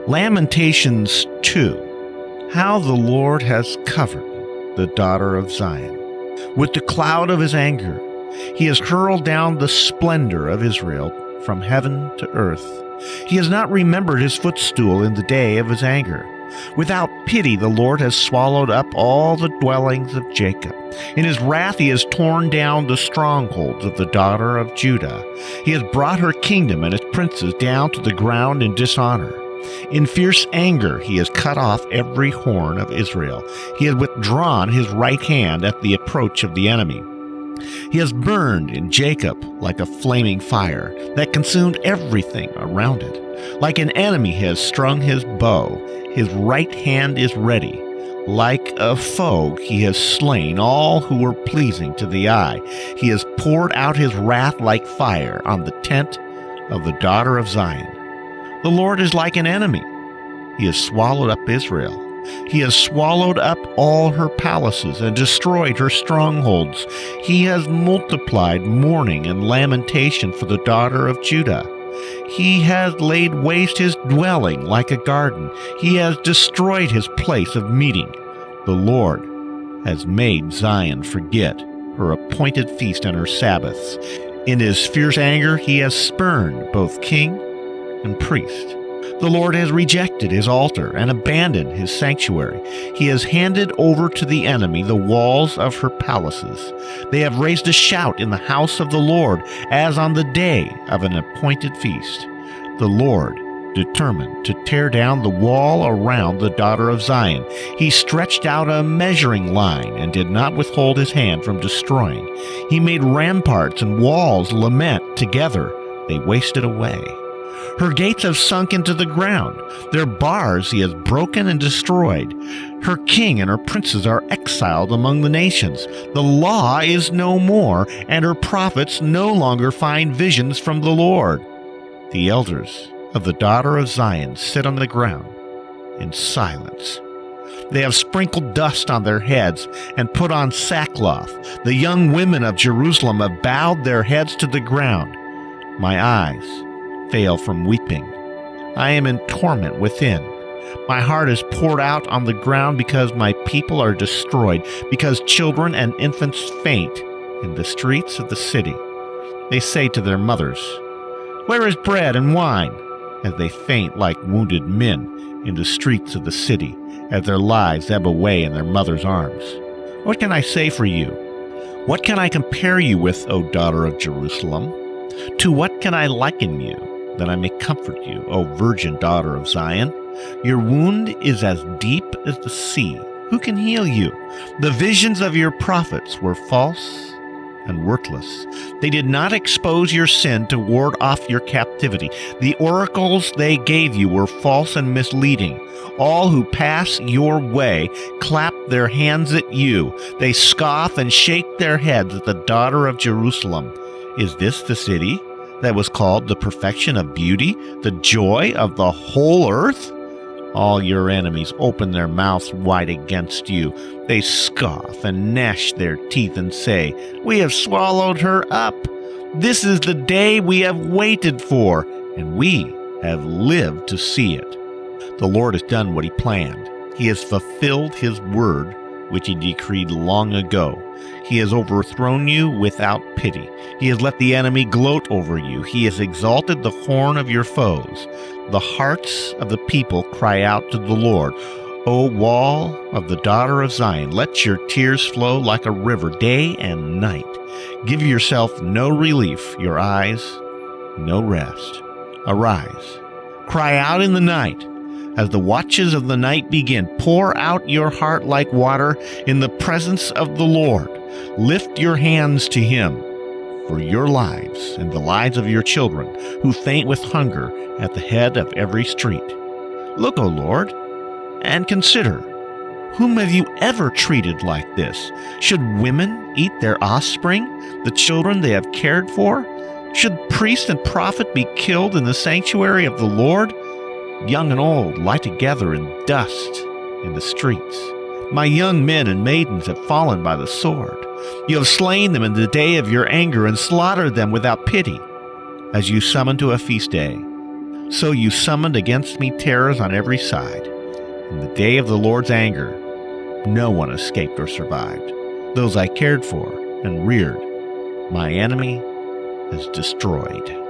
Lamentations 2. How the Lord has covered the daughter of Zion. With the cloud of his anger, he has hurled down the splendor of Israel from heaven to earth. He has not remembered his footstool in the day of his anger. Without pity, the Lord has swallowed up all the dwellings of Jacob. In his wrath, he has torn down the strongholds of the daughter of Judah. He has brought her kingdom and its princes down to the ground in dishonor. In fierce anger, he has cut off every horn of Israel. He has withdrawn his right hand at the approach of the enemy. He has burned in Jacob like a flaming fire that consumed everything around it. Like an enemy, he has strung his bow. His right hand is ready. Like a foe, he has slain all who were pleasing to the eye. He has poured out his wrath like fire on the tent of the daughter of Zion. The Lord is like an enemy. He has swallowed up Israel. He has swallowed up all her palaces and destroyed her strongholds. He has multiplied mourning and lamentation for the daughter of Judah. He has laid waste his dwelling like a garden. He has destroyed his place of meeting. The Lord has made Zion forget her appointed feast and her Sabbaths. In his fierce anger, he has spurned both king and priest. The Lord has rejected his altar and abandoned his sanctuary. He has handed over to the enemy the walls of her palaces. They have raised a shout in the house of the Lord, as on the day of an appointed feast. The Lord determined to tear down the wall around the daughter of Zion. He stretched out a measuring line and did not withhold his hand from destroying. He made ramparts and walls lament together. They wasted away. Her gates have sunk into the ground. Their bars he has broken and destroyed. Her king and her princes are exiled among the nations. The law is no more, and her prophets no longer find visions from the Lord. The elders of the daughter of Zion sit on the ground in silence. They have sprinkled dust on their heads and put on sackcloth. The young women of Jerusalem have bowed their heads to the ground. My eyes fail from weeping. I am in torment within. My heart is poured out on the ground because my people are destroyed, because children and infants faint in the streets of the city. They say to their mothers, "Where is bread and wine?" as they faint like wounded men in the streets of the city, as their lives ebb away in their mother's arms. What can I say for you? What can I compare you with, O daughter of Jerusalem? To what can I liken you, that I may comfort you, O virgin daughter of Zion? Your wound is as deep as the sea. Who can heal you? The visions of your prophets were false and worthless. They did not expose your sin to ward off your captivity. The oracles they gave you were false and misleading. All who pass your way clap their hands at you. They scoff and shake their heads at the daughter of Jerusalem. Is this the city that was called the perfection of beauty, the joy of the whole earth? All your enemies open their mouths wide against you. They scoff and gnash their teeth and say, "We have swallowed her up. This is the day we have waited for, and we have lived to see it." The Lord has done what he planned. He has fulfilled his word, which he decreed long ago. He has overthrown you without pity. He has let the enemy gloat over you. He has exalted the horn of your foes. The hearts of the people cry out to the Lord. O wall of the daughter of Zion, let your tears flow like a river day and night. Give yourself no relief, your eyes no rest. Arise, cry out in the night. As the watches of the night begin, pour out your heart like water in the presence of the Lord. Lift your hands to him for your lives and the lives of your children who faint with hunger at the head of every street. Look, O Lord, and consider, whom have you ever treated like this? Should women eat their offspring, the children they have cared for? Should priest and prophet be killed in the sanctuary of the Lord? Young and old lie together in dust in the streets. My young men and maidens have fallen by the sword. You have slain them in the day of your anger and slaughtered them without pity, as you summon to a feast day. So you summoned against me terrors on every side. In the day of the Lord's anger, no one escaped or survived. Those I cared for and reared, my enemy has destroyed.